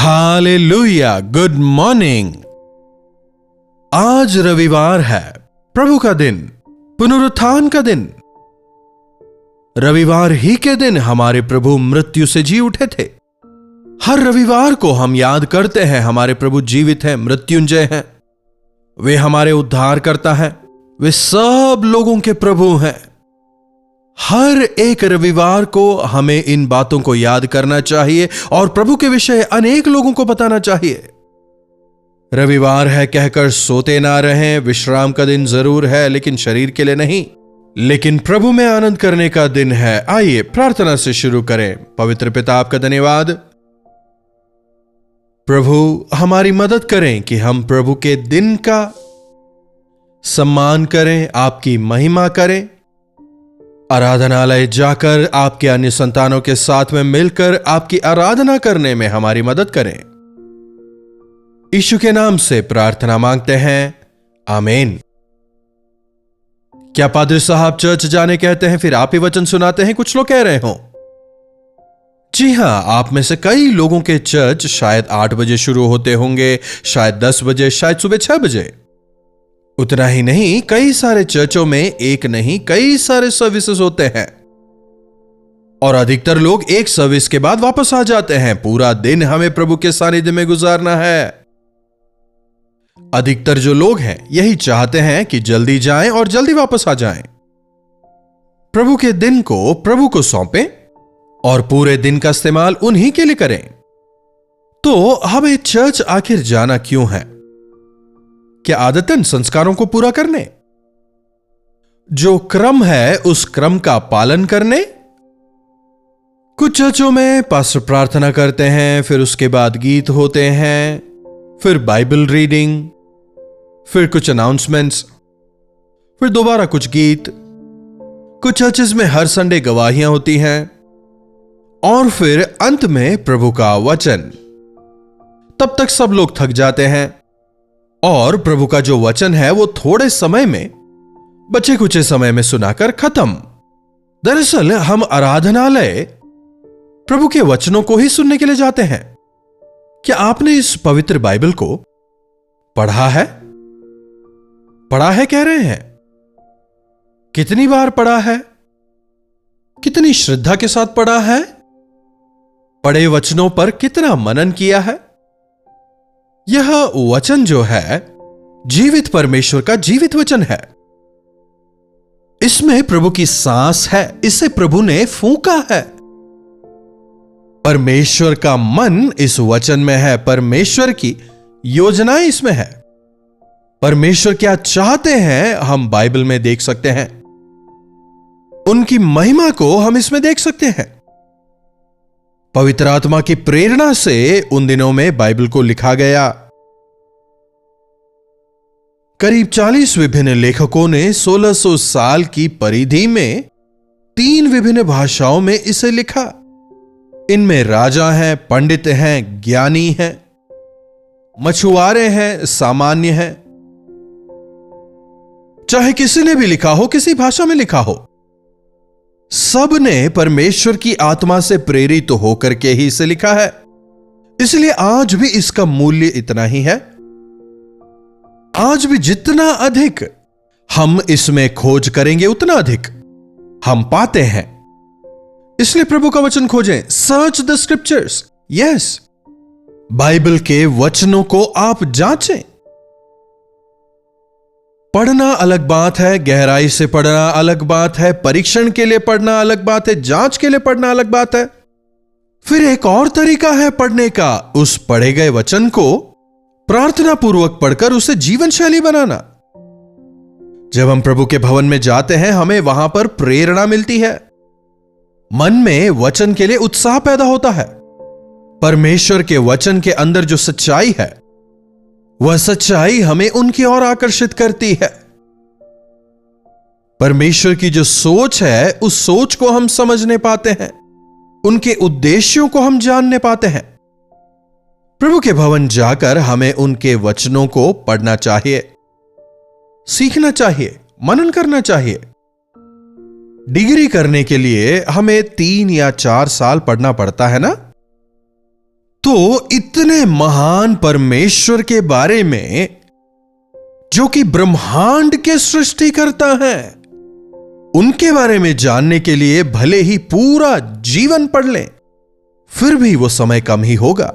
Hallelujah, good morning. आज रविवार है, प्रभु का दिन, पुनरुत्थान का दिन। रविवार ही के दिन हमारे प्रभु मृत्यु से जी उठे थे। हर रविवार को हम याद करते हैं हमारे प्रभु जीवित हैं, मृत्युंजय हैं। वे हमारे उद्धार करता है, वे सब लोगों के प्रभु हैं। हर एक रविवार को हमें इन बातों को याद करना चाहिए और प्रभु के विषय अनेक लोगों को बताना चाहिए। रविवार है कहकर सोते ना रहें। विश्राम का दिन जरूर है, लेकिन शरीर के लिए नहीं, लेकिन प्रभु में आनंद करने का दिन है। आइए प्रार्थना से शुरू करें। पवित्र पिता, आपका धन्यवाद। प्रभु, हमारी मदद करें कि हम प्रभु के दिन का सम्मान करें, आपकी महिमा करें। आराधनालय जाकर आपके अन्य संतानों के साथ में मिलकर आपकी आराधना करने में हमारी मदद करें। यीशु के नाम से प्रार्थना मांगते हैं, आमीन। क्या पादरी साहब चर्च जाने कहते हैं, फिर आप ही वचन सुनाते हैं, कुछ लोग कह रहे हो। जी हां, आप में से कई लोगों के चर्च शायद 8 बजे शुरू होते होंगे, शायद 10 बजे, शायद सुबह 6 बजे। उतना ही नहीं, कई सारे चर्चों में एक नहीं कई सारे सर्विसेज होते हैं और अधिकतर लोग एक सर्विस के बाद वापस आ जाते हैं। पूरा दिन हमें प्रभु के सानिध्य में गुजारना है। अधिकतर जो लोग हैं यही चाहते हैं कि जल्दी जाएं और जल्दी वापस आ जाएं। प्रभु के दिन को प्रभु को सौंपें और पूरे दिन का इस्तेमाल उन्हीं के लिए करें। तो हमें चर्च आखिर जाना क्यों है? क्या आदतन संस्कारों को पूरा करने, जो क्रम है उस क्रम का पालन करने? कुछ चर्चों में पास्टर प्रार्थना करते हैं, फिर उसके बाद गीत होते हैं, फिर बाइबल रीडिंग, फिर कुछ अनाउंसमेंट्स, फिर दोबारा कुछ गीत। कुछ चर्चेस में हर संडे गवाहियां होती हैं और फिर अंत में प्रभु का वचन। तब तक सब लोग थक जाते हैं और प्रभु का जो वचन है वो थोड़े समय में, बचे कुछ समय में सुनाकर खत्म। दरअसल हम आराधनालय प्रभु के वचनों को ही सुनने के लिए जाते हैं। क्या आपने इस पवित्र बाइबल को पढ़ा है? पढ़ा है कह रहे हैं। कितनी बार पढ़ा है? कितनी श्रद्धा के साथ पढ़ा है? पढ़े वचनों पर कितना मनन किया है? यह वचन जो है जीवित परमेश्वर का जीवित वचन है। इसमें प्रभु की सांस है, इसे प्रभु ने फूंका है। परमेश्वर का मन इस वचन में है, परमेश्वर की योजनाएं इसमें है। परमेश्वर क्या चाहते हैं हम बाइबल में देख सकते हैं। उनकी महिमा को हम इसमें देख सकते हैं। पवित्र आत्मा की प्रेरणा से उन दिनों में बाइबल को लिखा गया। करीब 40 विभिन्न लेखकों ने 1600 साल की परिधि में 3 विभिन्न भाषाओं में इसे लिखा। इनमें राजा हैं, पंडित हैं, ज्ञानी हैं, मछुआरे हैं, सामान्य हैं। चाहे किसी ने भी लिखा हो, किसी भाषा में लिखा हो, सब ने परमेश्वर की आत्मा से प्रेरित होकर के ही इसे लिखा है। इसलिए आज भी इसका मूल्य इतना ही है। आज भी जितना अधिक हम इसमें खोज करेंगे उतना अधिक हम पाते हैं। इसलिए प्रभु का वचन खोजें। Search the scriptures. Yes, Bible के वचनों को आप जांचें। पढ़ना अलग बात है, गहराई से पढ़ना अलग बात है, परीक्षण के लिए पढ़ना अलग बात है, जांच के लिए पढ़ना अलग बात है। फिर एक और तरीका है पढ़ने का, उस पढ़े गए वचन को प्रार्थना पूर्वक पढ़कर उसे जीवन शैली बनाना। जब हम प्रभु के भवन में जाते हैं, हमें वहां पर प्रेरणा मिलती है, मन में वचन के लिए उत्साह पैदा होता है। परमेश्वर के वचन के अंदर जो सच्चाई है, वह सच्चाई हमें उनकी ओर आकर्षित करती है। परमेश्वर की जो सोच है, उस सोच को हम समझने पाते हैं, उनके उद्देश्यों को हम जानने पाते हैं। प्रभु के भवन जाकर हमें उनके वचनों को पढ़ना चाहिए, सीखना चाहिए, मनन करना चाहिए। डिग्री करने के लिए हमें 3 या 4 साल पढ़ना पड़ता है ना? तो इतने महान परमेश्वर के बारे में, जो कि ब्रह्मांड के सृष्टि करता है, उनके बारे में जानने के लिए भले ही पूरा जीवन पढ़ लें, फिर भी वो समय कम ही होगा।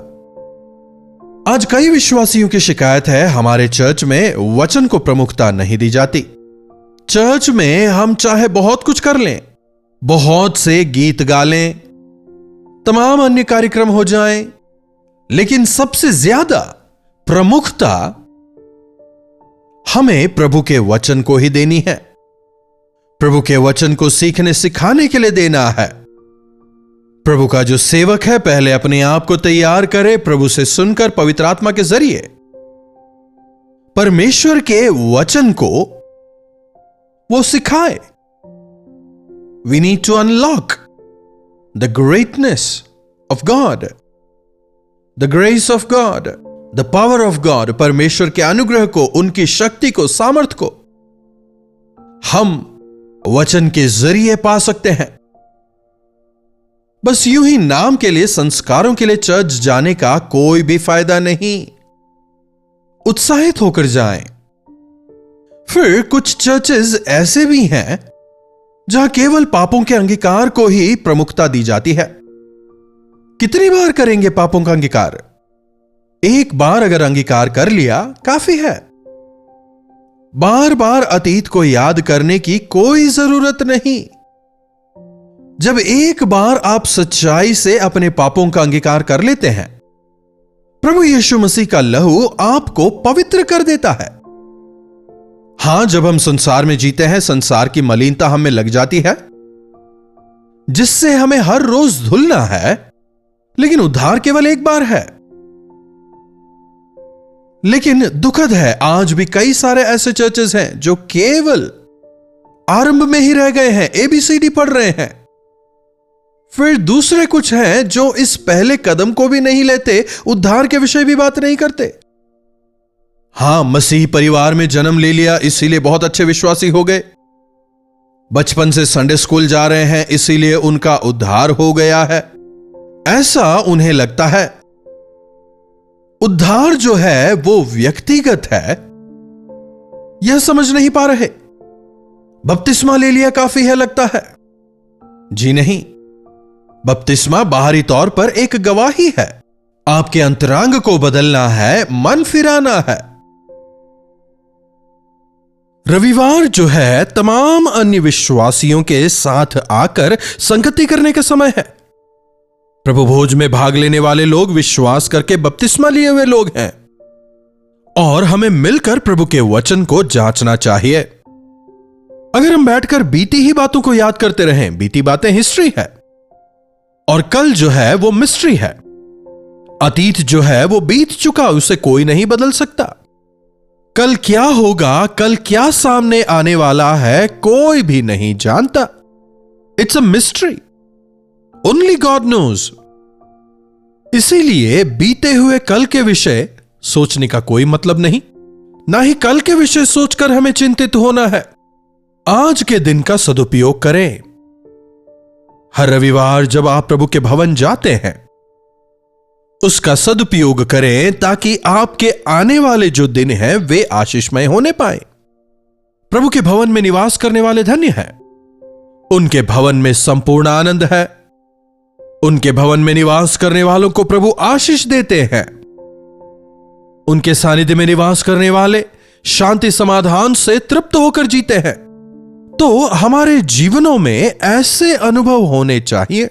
आज कई विश्वासियों की शिकायत है, हमारे चर्च में वचन को प्रमुखता नहीं दी जाती। चर्च में हम चाहे बहुत कुछ कर लें, बहुत से गीत गा लें, तमाम अन्य कार्यक्रम हो जाएं, लेकिन सबसे ज्यादा प्रमुखता हमें प्रभु के वचन को ही देनी है। प्रभु के वचन को सीखने सिखाने के लिए देना है। प्रभु का जो सेवक है पहले अपने आप को तैयार करे, प्रभु से सुनकर पवित्र आत्मा के जरिए परमेश्वर के वचन को वो सिखाए। We need to unlock the greatness of God, the grace of God, the power of God. परमेश्वर के अनुग्रह को, उनकी शक्ति को, सामर्थ को हम वचन के जरिए पा सकते हैं। बस यूं ही नाम के लिए, संस्कारों के लिए चर्च जाने का कोई भी फायदा नहीं। उत्साहित होकर जाएं। फिर कुछ चर्चेज ऐसे भी हैं जहां केवल पापों के अंगीकार को ही प्रमुखता दी जाती है। कितनी बार करेंगे पापों का अंगीकार? एक बार अगर अंगीकार कर लिया काफी है। बार बार अतीत को याद करने की कोई जरूरत नहीं। जब एक बार आप सच्चाई से अपने पापों का अंगीकार कर लेते हैं, प्रभु यीशु मसीह का लहू आपको पवित्र कर देता है। हां, जब हम संसार में जीते हैं, संसार की मलिनता हमें लग जाती है, जिससे हमें हर रोज धुलना है, लेकिन उद्धार केवल एक बार है। लेकिन दुखद है, आज भी कई सारे ऐसे चर्चेस हैं जो केवल आरंभ में ही रह गए हैं, एबीसीडी पढ़ रहे हैं। फिर दूसरे कुछ हैं जो इस पहले कदम को भी नहीं लेते, उद्धार के विषय भी बात नहीं करते। हां, मसीह परिवार में जन्म ले लिया इसीलिए बहुत अच्छे विश्वासी हो गए। बचपन से संडे स्कूल जा रहे हैं इसीलिए उनका उद्धार हो गया है, ऐसा उन्हें लगता है। उद्धार जो है वो व्यक्तिगत है, यह समझ नहीं पा रहे। बपतिस्मा ले लिया काफी है लगता है। जी नहीं, बपतिस्मा बाहरी तौर पर एक गवाही है। आपके अंतरांग को बदलना है, मन फिराना है। रविवार जो है तमाम अन्य विश्वासियों के साथ आकर संगति करने का समय है। प्रभु भोज में भाग लेने वाले लोग विश्वास करके बपतिस्मा लिए हुए लोग हैं, और हमें मिलकर प्रभु के वचन को जांचना चाहिए। अगर हम बैठकर बीती ही बातों को याद करते रहें, बीती बातें हिस्ट्री है और कल जो है वो मिस्ट्री है। अतीत जो है वो बीत चुका, उसे कोई नहीं बदल सकता। कल क्या होगा, कल क्या सामने आने वाला है, कोई भी नहीं जानता। It's a mystery, only God knows. इसीलिए बीते हुए कल के विषय सोचने का कोई मतलब नहीं, ना ही कल के विषय सोचकर हमें चिंतित होना है। आज के दिन का सदुपयोग करें। हर रविवार जब आप प्रभु के भवन जाते हैं, उसका सदुपयोग करें ताकि आपके आने वाले जो दिन हैं वे आशीषमय होने पाए। प्रभु के भवन में निवास करने वाले धन्य हैं, उनके भवन में संपूर्ण आनंद है। उनके भवन में निवास करने वालों को प्रभु आशीष देते हैं। उनके सानिध्य में निवास करने वाले शांति समाधान से तृप्त होकर जीते हैं। तो हमारे जीवनों में ऐसे अनुभव होने चाहिए।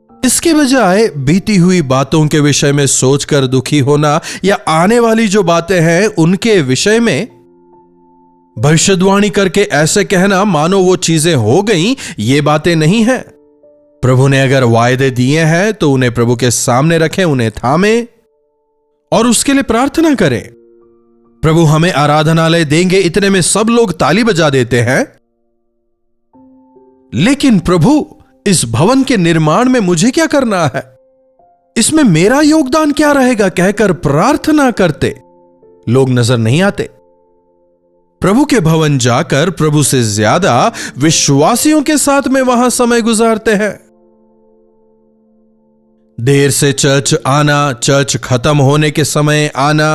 इसके बजाय बीती हुई बातों के विषय में सोचकर दुखी होना या आने वाली जो बातें हैं उनके विषय में भविष्यवाणी करके ऐसे कहना मानो वो चीजें हो गईं, ये बातें नहीं हैं। प्रभु ने अगर वायदे दिए हैं तो उन्हें प्रभु के सामने रखें, उन्हें थामें और उसके लिए प्रार्थना करें। प्रभु हमें आराधनालय देंगे, इतने में सब लोग ताली बजा देते हैं। लेकिन प्रभु, इस भवन के निर्माण में मुझे क्या करना है, इसमें मेरा योगदान क्या रहेगा कहकर प्रार्थना करते लोग नजर नहीं आते। प्रभु के भवन जाकर प्रभु से ज्यादा विश्वासियों के साथ में वहां समय गुजारते हैं। देर से चर्च आना, चर्च खत्म होने के समय आना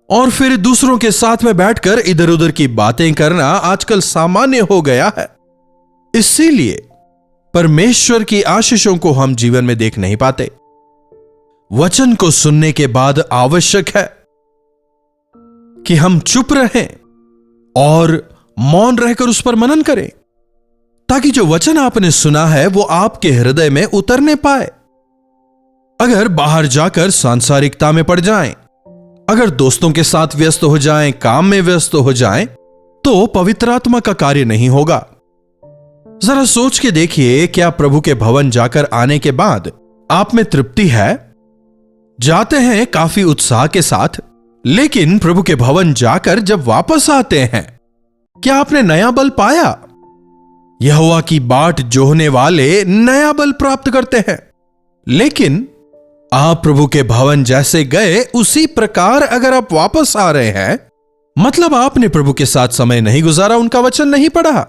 और फिर दूसरों के साथ में बैठकर इधर उधर की बातें करना आजकल सामान्य हो गया है। इसीलिए परमेश्वर की आशीषों को हम जीवन में देख नहीं पाते। वचन को सुनने के बाद आवश्यक है कि हम चुप रहें और मौन रहकर उस पर मनन करें, ताकि जो वचन आपने सुना है वो आपके हृदय में उतरने पाए। अगर बाहर जाकर सांसारिकता में पड़ जाएं, अगर दोस्तों के साथ व्यस्त हो जाएं, काम में व्यस्त हो जाएं, तो पवित्र आत्मा का कार्य नहीं होगा। जरा सोच के देखिए, क्या प्रभु के भवन जाकर आने के बाद आप में तृप्ति है? जाते हैं काफी उत्साह के साथ, लेकिन प्रभु के भवन जाकर जब वापस आते हैं, क्या आपने नया बल पाया? यहोवा की बाट जोहने वाले नया बल प्राप्त करते हैं, लेकिन आप प्रभु के भवन जैसे गए उसी प्रकार अगर आप वापस आ रहे हैं, मतलब आपने प्रभु के साथ समय नहीं गुजारा, उनका वचन नहीं पढ़ा।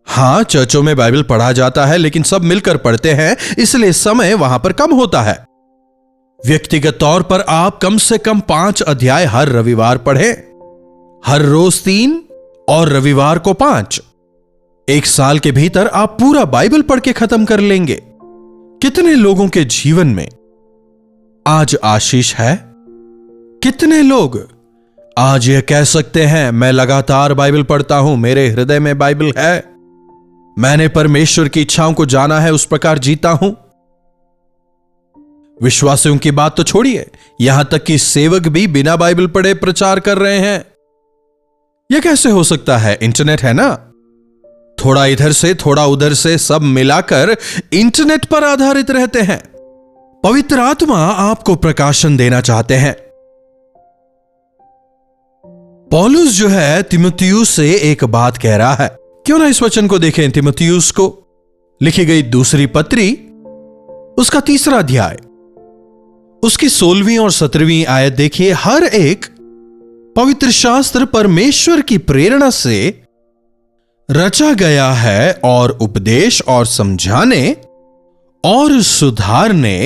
हां, चर्चों में बाइबल पढ़ा जाता है, लेकिन सब मिलकर पढ़ते हैं, इसलिए समय वहां पर कम होता है। व्यक्तिगत तौर पर आप कम से कम 5 अध्याय हर रविवार पढ़ें, हर रोज 3 और रविवार को 5। 1 साल के भीतर आप पूरा बाइबल पढ़ के खत्म कर लेंगे। कितने लोगों के जीवन में आज आशीष है? कितने लोग आज यह कह सकते हैं, मैं लगातार बाइबल पढ़ता हूं, मेरे हृदय में बाइबल है, मैंने परमेश्वर की इच्छाओं को जाना है, उस प्रकार जीता हूं। विश्वासियों की बात तो छोड़िए, यहां तक कि सेवक भी बिना बाइबल पढ़े प्रचार कर रहे हैं। यह कैसे हो सकता है? इंटरनेट है ना, थोड़ा इधर से थोड़ा उधर से सब मिलाकर इंटरनेट पर आधारित रहते हैं। पवित्र आत्मा आपको प्रकाशन देना चाहते हैं। पौलुस जो है तिमुथियुस से एक बात कह रहा है। क्यों ना इस वचन को देखें। तिमुथियुस को लिखी गई दूसरी पत्री, उसका 3 अध्याय, उसकी 16वीं और 17वीं आयत देखिए। हर एक पवित्र शास्त्र परमेश्वर की प्रेरणा से रचा गया है और उपदेश और समझाने और सुधारने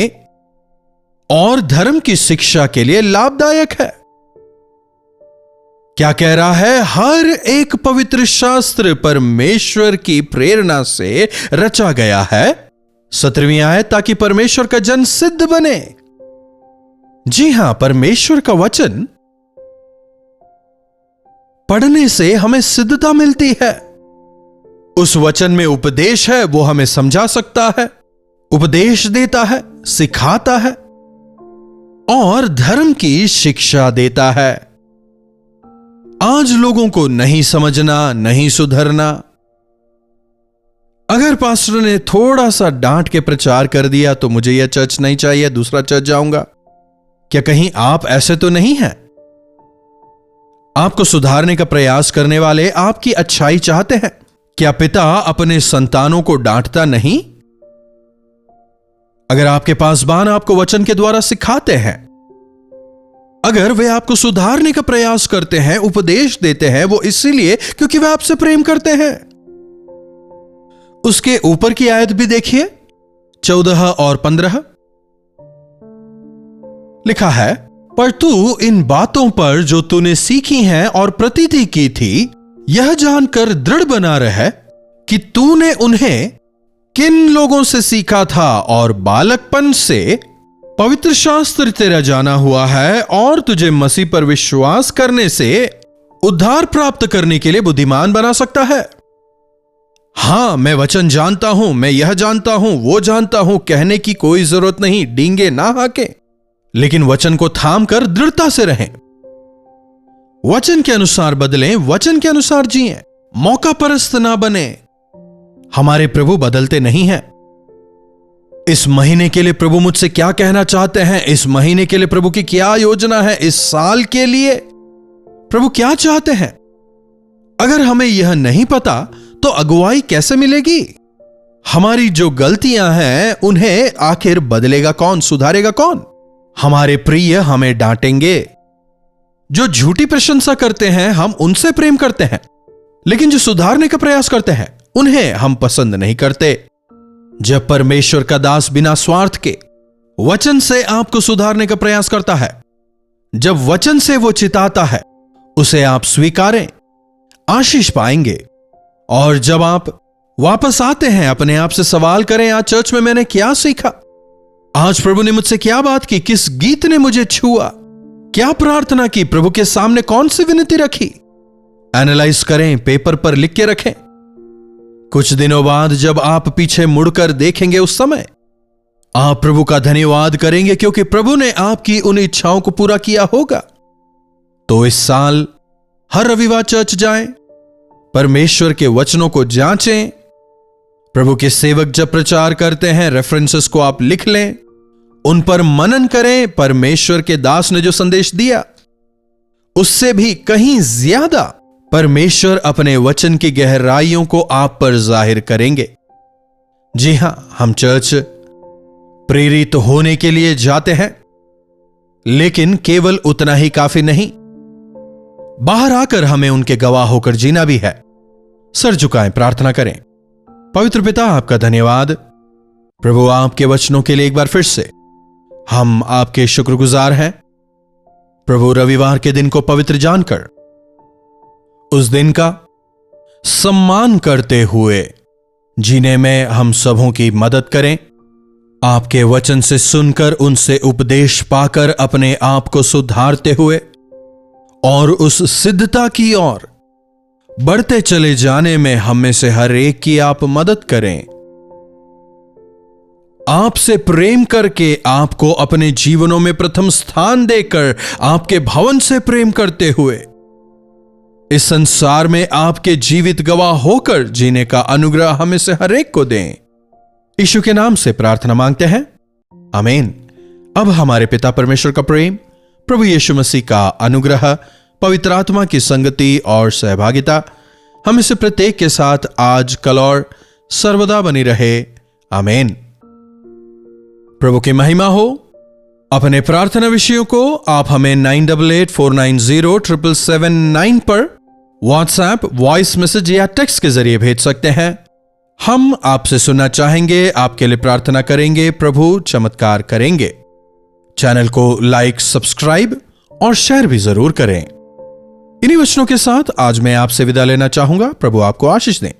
और धर्म की शिक्षा के लिए लाभदायक है। क्या कह रहा है? हर एक पवित्र शास्त्र परमेश्वर की प्रेरणा से रचा गया है, 17वीं आयत, ताकि परमेश्वर का जन सिद्ध बने। जी हां, परमेश्वर का वचन पढ़ने से हमें सिद्धता मिलती है। उस वचन में उपदेश है, वो हमें समझा सकता है, उपदेश देता है, सिखाता है और धर्म की शिक्षा देता है। आज लोगों को नहीं समझना, नहीं सुधरना। अगर पास्टर ने थोड़ा सा डांट के प्रचार कर दिया तो मुझे यह चर्च नहीं चाहिए, दूसरा चर्च जाऊंगा। क्या कहीं आप ऐसे तो नहीं हैं? आपको सुधारने का प्रयास करने वाले आपकी अच्छाई चाहते हैं। क्या पिता अपने संतानों को डांटता नहीं? अगर आपके पासबान आपको वचन के द्वारा सिखाते हैं, अगर वे आपको सुधारने का प्रयास करते हैं, उपदेश देते हैं, वो इसीलिए क्योंकि वे आपसे प्रेम करते हैं। उसके ऊपर की आयत भी देखिए, 14 और 15 लिखा है, पर तू इन बातों पर जो तूने सीखी हैं और प्रतीति की थी, यह जानकर दृढ़ बना रहे कि तूने उन्हें किन लोगों से सीखा था और बालकपन से पवित्र शास्त्र तेरा जाना हुआ है और तुझे मसीह पर विश्वास करने से उद्धार प्राप्त करने के लिए बुद्धिमान बना सकता है। हां, मैं वचन जानता हूं, मैं यह जानता हूं, वो जानता हूं, कहने की कोई जरूरत नहीं, डींगे ना हाके, लेकिन वचन को थाम कर दृढ़ता से रहें। वचन के अनुसार बदलें, वचन के अनुसार जिएं, मौका परस्त ना बने। हमारे प्रभु बदलते नहीं हैं। इस महीने के लिए प्रभु मुझसे क्या कहना चाहते हैं? इस महीने के लिए प्रभु की क्या योजना है? इस साल के लिए प्रभु क्या चाहते हैं? अगर हमें यह नहीं पता तो अगुवाई कैसे मिलेगी? हमारी जो गलतियां हैं उन्हें आखिर बदलेगा कौन, सुधारेगा कौन? हमारे प्रिय हमें डांटेंगे। जो झूठी प्रशंसा करते हैं हम उनसे प्रेम करते हैं, लेकिन जो सुधारने का प्रयास करते हैं उन्हें हम पसंद नहीं करते। जब परमेश्वर का दास बिना स्वार्थ के वचन से आपको सुधारने का प्रयास करता है, जब वचन से वो चिताता है, उसे आप स्वीकारें, आशीष पाएंगे। और जब आप वापस आते हैं, अपने आप से सवाल करें, आज चर्च में मैंने क्या सीखा, आज प्रभु ने मुझसे क्या बात की, किस गीत ने मुझे छुआ, क्या प्रार्थना की, प्रभु के सामने कौन सी विनती रखी, एनालाइज करें, पेपर पर लिख के रखें। कुछ दिनों बाद जब आप पीछे मुड़कर देखेंगे, उस समय आप प्रभु का धन्यवाद करेंगे, क्योंकि प्रभु ने आपकी उन इच्छाओं को पूरा किया होगा। तो इस साल हर रविवार चर्च जाएं, परमेश्वर के वचनों को जांचें। प्रभु के सेवक जब प्रचार करते हैं, रेफरेंसेस को आप लिख लें, उन पर मनन करें। परमेश्वर के दास ने जो संदेश दिया, उससे भी कहीं ज्यादा परमेश्वर अपने वचन की गहराइयों को आप पर जाहिर करेंगे। जी हां, हम चर्च प्रेरित होने के लिए जाते हैं, लेकिन केवल उतना ही काफी नहीं, बाहर आकर हमें उनके गवाह होकर जीना भी है। सर झुकाएं, प्रार्थना करें। पवित्र पिता, आपका धन्यवाद प्रभु, आपके वचनों के लिए एक बार फिर से हम आपके शुक्रगुजार हैं। प्रभु, रविवार के दिन को पवित्र जानकर उस दिन का सम्मान करते हुए जीने में हम सबों की मदद करें। आपके वचन से सुनकर, उनसे उपदेश पाकर अपने आप को सुधारते हुए और उस सिद्धता की ओर बढ़ते चले जाने में हम में से हर एक की आप मदद करें। आपसे प्रेम करके, आपको अपने जीवनों में प्रथम स्थान देकर, आपके भवन से प्रेम करते हुए इस संसार में आपके जीवित गवाह होकर जीने का अनुग्रह हमें से हर एक को दें। यीशु के नाम से प्रार्थना मांगते हैं, आमीन। अब हमारे पिता परमेश्वर का प्रेम, प्रभु यीशु मसीह का अनुग्रह, पवित्र आत्मा की संगति और सहभागिता हम इसे प्रत्येक के साथ आज, कल और सर्वदा बनी रहे। आमीन। प्रभु की महिमा हो। अपने प्रार्थना विषयों को आप हमें 9884907779 पर व्हाट्सएप, वॉइस मैसेज या टेक्स्ट के जरिए भेज सकते हैं। हम आपसे सुनना चाहेंगे, आपके लिए प्रार्थना करेंगे, प्रभु चमत्कार करेंगे। चैनल को लाइक, सब्सक्राइब और शेयर भी जरूर करें। इन्हीं वचनों के साथ आज मैं आपसे विदा लेना चाहूंगा। प्रभु आपको आशीष दें।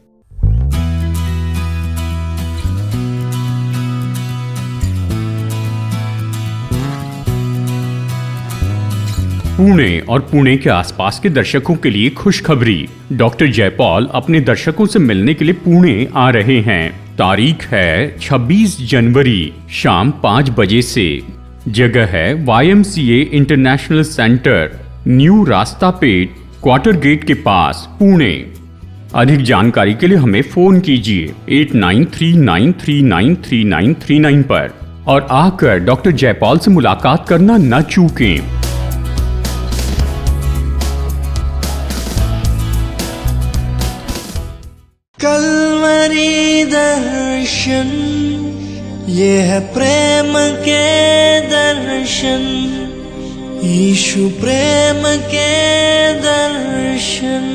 पुणे और पुणे के आसपास के दर्शकों के लिए खुशखबरी। डॉक्टर जयपॉल अपने दर्शकों से मिलने के लिए पुणे आ रहे हैं। तारीख है 26 जनवरी शाम 5 बजे से। जगह है YMCA इंटरनेशनल सेंटर, न्यू रास्ता पेट, क्वार्टर गेट के पास, पुणे। अधिक जानकारी के लिए हमें फोन कीजिए 8939393939 पर और आकर डॉक्टर जयपॉल से मुलाकात करना न चूकें। कल्वरी दर्शन, ये है प्रेम के दर्शन, यीशु प्रेम के दर्शन।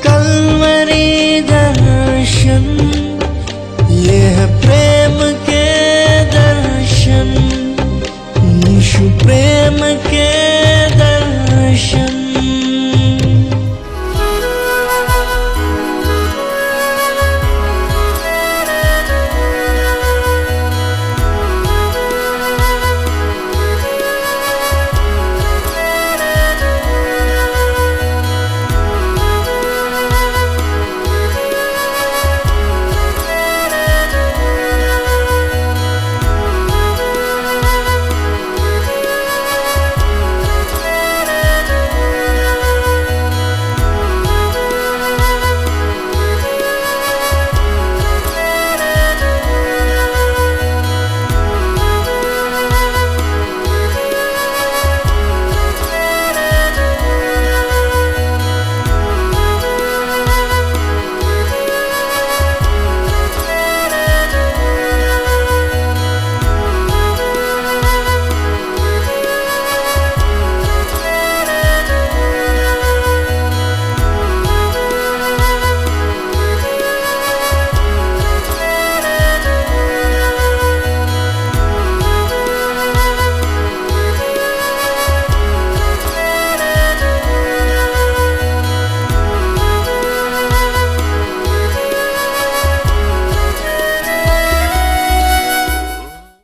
कल्वरी दर्शन,